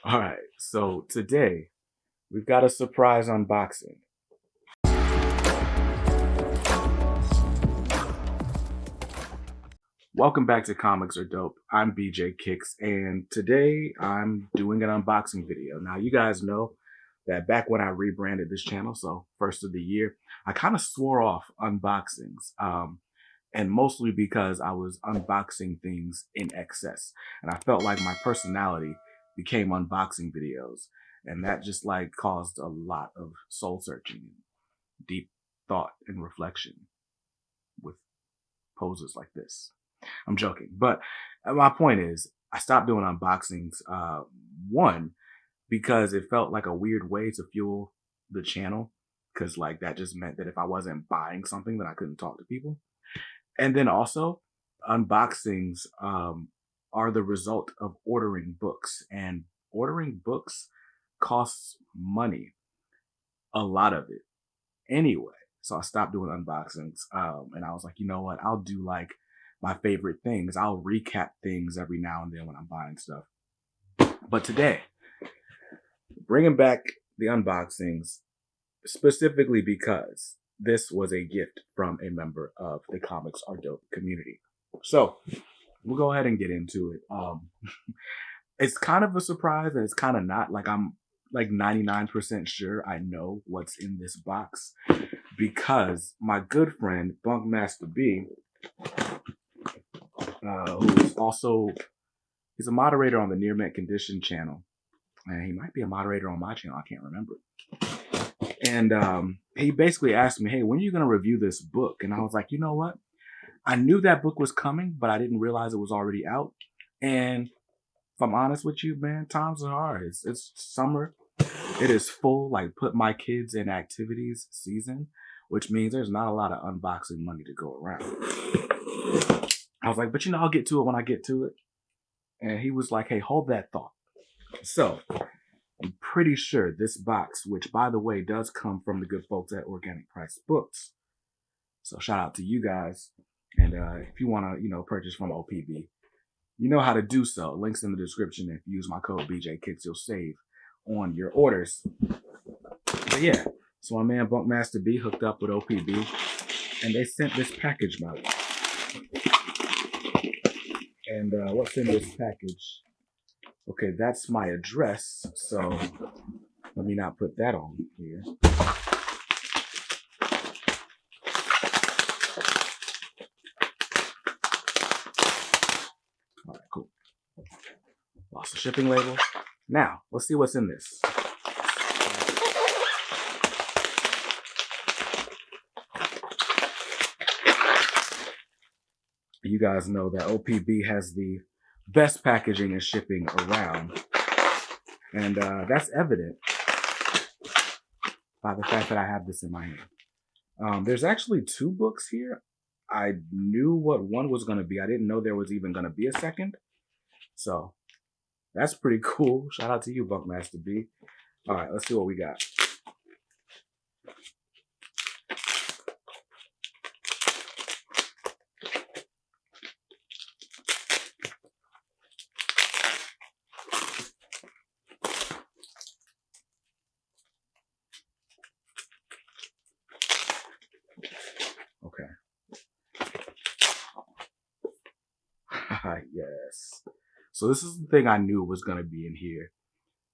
All right, so today we've got a surprise unboxing. Welcome back to Comics Are Dope. I'm BJ Kicks, and today I'm doing an unboxing video. Now, you guys know that back when I rebranded this channel, so first of the year, I kind of swore off unboxings, and mostly because I was unboxing things in excess, and I felt like my personality became unboxing videos, and that just like caused a lot of soul searching, deep thought, and reflection with poses like this. I'm joking, but my point is, I stopped doing unboxings. One, because it felt like a weird way to fuel the channel, because like that just meant that if I wasn't buying something, then I couldn't talk to people. And then also, unboxings are the result of ordering books, and ordering books costs money, a lot of it anyway. So I stopped doing unboxings, and I was like, you know what? I'll do like my favorite things. I'll recap things every now and then when I'm buying stuff. But today, bringing back the unboxings specifically because this was a gift from a member of the Comics Are Dope community. So we'll go ahead and get into it. It's kind of a surprise and it's kind of not. Like I'm like 99% sure I know what's in this box because my good friend Bunkmaster B, who's also he's a moderator on the Near Mint Condition channel, and he might be a moderator on my channel. I can't remember. And he basically asked me, "Hey, when are you gonna review this book?" And I was like, "You know what? I knew that book was coming, but I didn't realize it was already out." And if I'm honest with you, man, times are hard. It's summer. It is full, like put my kids in activities season, which means there's not a lot of unboxing money to go around. I was like, but you know, I'll get to it when I get to it. And he was like, hey, hold that thought. So I'm pretty sure this box, which by the way does come from the good folks at Organic Price Books. So shout out to you guys. And if you want to, purchase from OPB, you know how to do so. Links in the description. If you use my code BJKicks, you'll save on your orders. But yeah, so my man Bunkmaster B hooked up with OPB, and they sent this package my way. And what's in this package? Okay, that's my address, so let me not put that on here. All right, cool. Lost the shipping label. Now, let's see what's in this. You guys know that OPB has the best packaging and shipping around. And that's evident by the fact that I have this in my hand. There's actually two books here. I knew what one was going to be. I didn't know there was even going to be a second. So that's pretty cool. Shout out to you, Bunkmaster B. All right, let's see what we got. Okay. Yes. So this is the thing I knew was going to be in here.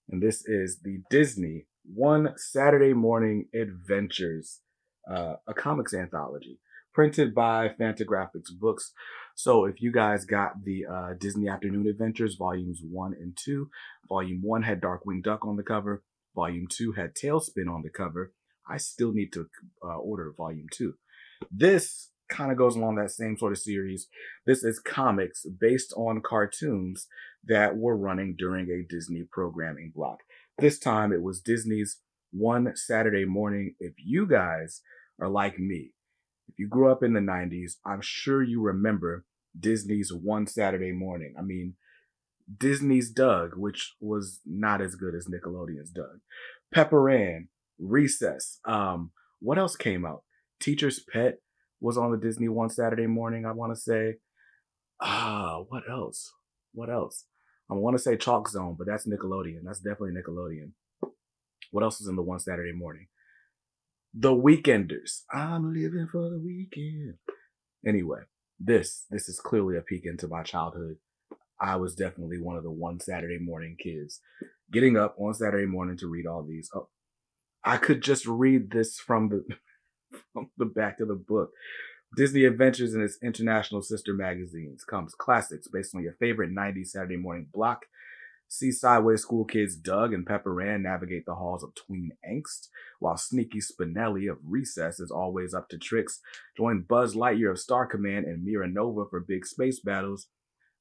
And this is the Disney One Saturday Morning Adventures, a comics anthology printed by Fantagraphics Books. So if you guys got the Disney Afternoon Adventures volumes 1 and 2, volume 1 had Darkwing Duck on the cover, volume 2 had Tailspin on the cover. I still need to order volume 2. This kind of goes along that same sort of series. This is comics based on cartoons that were running during a Disney programming block. This time it was Disney's One Saturday Morning. If you guys are like me, if you grew up in the 90s, I'm sure you remember Disney's One Saturday Morning. I mean, Disney's Doug, which was not as good as Nickelodeon's Doug. Pepper Ann, Recess. What else came out? Teacher's Pet was on the Disney One Saturday Morning, I want to say. What else? What else? I want to say Chalk Zone, but that's Nickelodeon. That's definitely Nickelodeon. What else was in the one Saturday morning? The Weekenders. I'm living for the weekend. Anyway, this is clearly a peek into my childhood. I was definitely one of the one Saturday morning kids, getting up on Saturday morning to read all these. Oh, I could just read this from the from the back of the book. Disney Adventures and its international sister magazines comes classics based on your favorite 90s Saturday morning block. See sideways school kids Doug and Pepper Ann navigate the halls of tween angst, while sneaky Spinelli of Recess is always up to tricks. Join Buzz Lightyear of Star Command and Mira Nova for big space battles.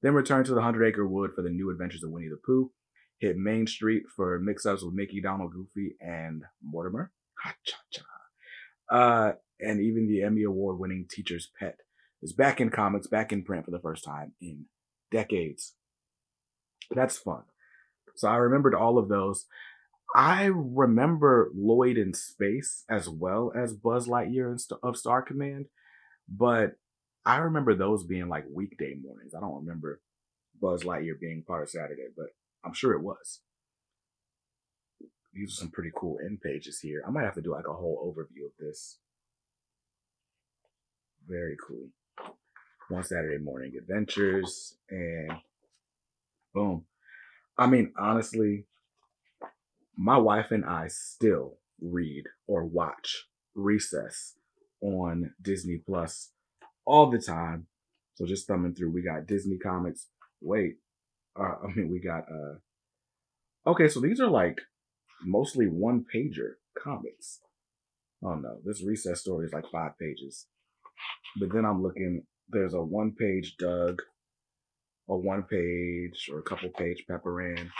Then return to the Hundred Acre Wood for the new adventures of Winnie the Pooh. Hit Main Street for mix-ups with Mickey, Donald, Goofy, and Mortimer. Ha-cha-cha. And even the Emmy Award-winning Teacher's Pet is back in comics, back in print for the first time in decades. That's fun. So I remembered all of those. I remember Lloyd in Space as well as Buzz Lightyear of Star Command, but I remember those being like weekday mornings. I don't remember Buzz Lightyear being part of Saturday, but I'm sure it was. These are some pretty cool end pages here. I might have to do like a whole overview of this. Very cool. One Saturday morning adventures, and boom. I mean, honestly, my wife and I still read or watch Recess on Disney Plus all the time. So just thumbing through, we got Disney comics. Wait, we got okay, so these are like mostly one pager comics. Oh no, this Recess story is like 5 pages. But then I'm looking, there's a 1-page Doug, a 1-page or a couple page Pepper Ann.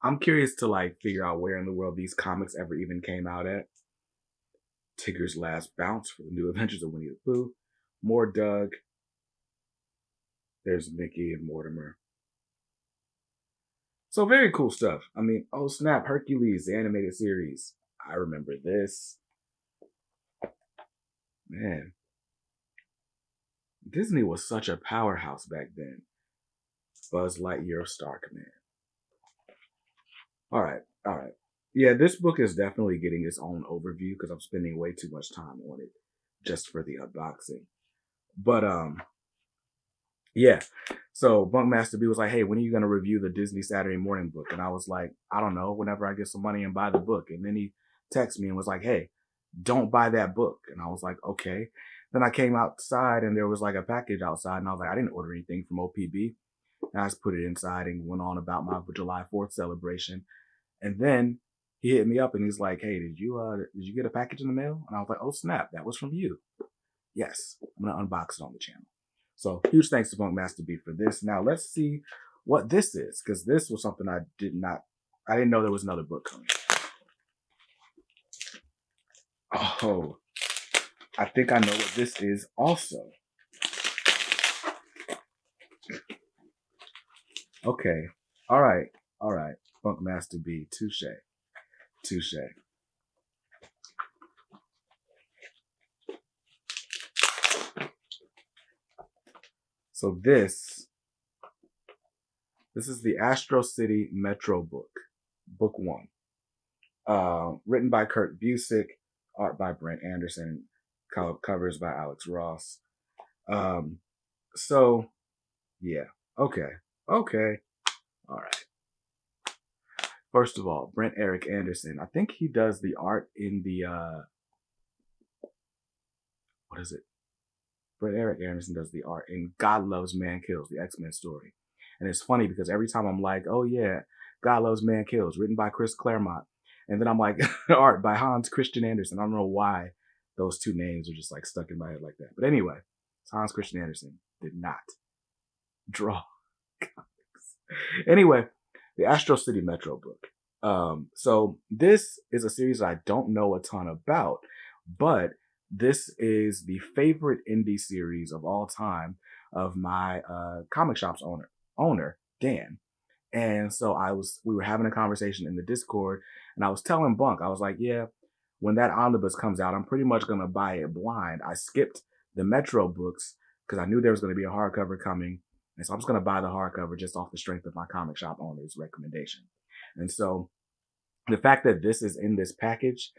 I'm curious to like figure out where in the world these comics ever even came out at. Tigger's Last Bounce for the new adventures of Winnie the Pooh. More Doug. There's Mickey and Mortimer. So very cool stuff. I mean, oh snap, Hercules, the animated series. I remember this. Man, Disney was such a powerhouse back then. Buzz Lightyear of Star Command. All right. Yeah, this book is definitely getting its own overview because I'm spending way too much time on it just for the unboxing. But yeah. So Bunkmaster B was like, "Hey, when are you gonna review the Disney Saturday morning book?" And I was like, "I don't know. Whenever I get some money and buy the book." And then he texted me and was like, "Hey, don't buy that book." And I was like, "Okay." Then I came outside and there was like a package outside, and I was like, "I didn't order anything from OPB." And I just put it inside and went on about my July 4th celebration. And then he hit me up and he's like, "Hey, did you get a package in the mail?" And I was like, "Oh snap, that was from you." Yes, I'm gonna unbox it on the channel. So huge thanks to Bunkmaster B for this. Now let's see what this is, because this was something I didn't know there was another book coming. Oh, I think I know what this is also. Okay. All right. Bunkmaster B, touche. So this is the Astro City Metro book, book 1. Written by Kurt Busiek, art by Brent Anderson, covers by Alex Ross. So yeah, okay. All right. First of all, Brent Eric Anderson, I think he does the art in the what is it? Brent Eric Anderson does the art in God Loves Man Kills, the X-Men story. And it's funny because every time I'm like, oh yeah, God Loves Man Kills, written by Chris Claremont. And then I'm like, art by Hans Christian Andersen. I don't know why those two names are just like stuck in my head like that. But anyway, Hans Christian Andersen did not draw comics. Anyway, the Astro City Metro book. So this is a series I don't know a ton about, but this is the favorite indie series of all time of my comic shop's owner, Dan. And so we were having a conversation in the Discord, and I was telling Bunk, I was like, yeah, when that omnibus comes out, I'm pretty much going to buy it blind. I skipped the Metro books because I knew there was going to be a hardcover coming. And so I'm just going to buy the hardcover just off the strength of my comic shop owner's recommendation. And so the fact that this is in this package,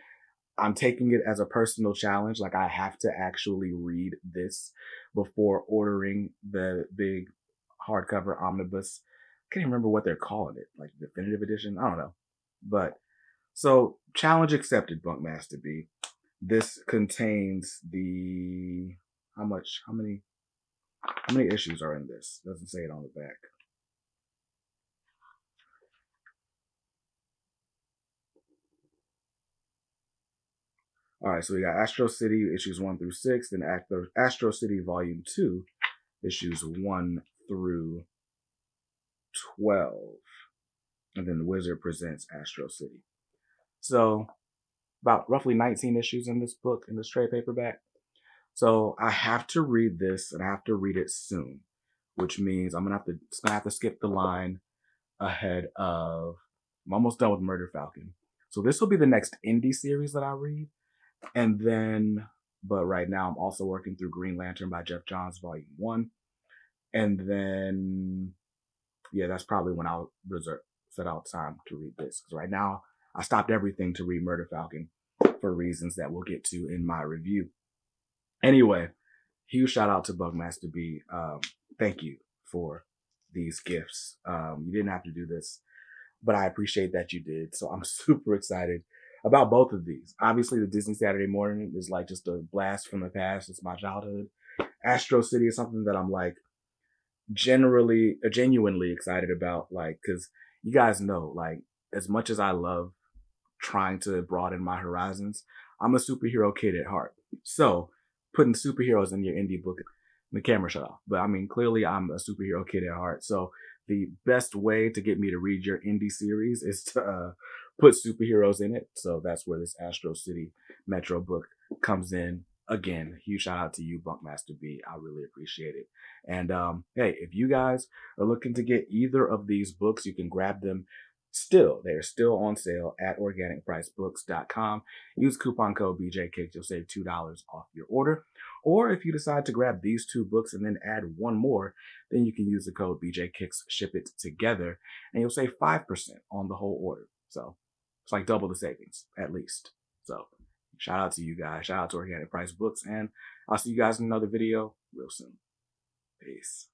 I'm taking it as a personal challenge. Like, I have to actually read this before ordering the big hardcover omnibus. I can't even remember what they're calling it, like definitive edition. I don't know. But so challenge accepted, Bunkmaster B. This contains the how many issues are in this? Doesn't say it on the back. All right, so we got Astro City issues 1 through 6, then Astro City Volume 2 issues 1 through 12, and then the Wizard presents Astro City. So about roughly 19 issues in this book, in this trade paperback. So I have to read this, and I have to read it soon, which means I'm gonna have to skip the line ahead of. I'm almost done with Murder Falcon, so this will be the next indie series that I read, and then. But right now, I'm also working through Green Lantern by Jeff Johns, Volume 1, and then yeah, that's probably when I'll set out time to read this. Because right now, I stopped everything to read Murder Falcon for reasons that we'll get to in my review. Anyway, huge shout out to Bugmaster B. Thank you for these gifts. You didn't have to do this, but I appreciate that you did. So I'm super excited about both of these. Obviously, the Disney Saturday Morning is like just a blast from the past. It's my childhood. Astro City is something that I'm like genuinely excited about, like, because you guys know, like, as much as I love trying to broaden my horizons, I'm a superhero kid at heart. So putting superheroes in your indie book, the camera shut off. But I mean, clearly I'm a superhero kid at heart. So the best way to get me to read your indie series is to put superheroes in it. So that's where this Astro City Metro book comes in. Again, huge shout out to you, Bunkmaster B. I really appreciate it. And hey, if you guys are looking to get either of these books, you can grab them. They're still on sale at organicpricebooks.com. Use coupon code BJKicks. You'll save $2 off your order. Or if you decide to grab these 2 books and then add one more, then you can use the code BJKicks, ship it together, and you'll save 5% on the whole order. So it's like double the savings, at least. So shout out to you guys. Shout out to Organic Price Books. And I'll see you guys in another video real soon. Peace.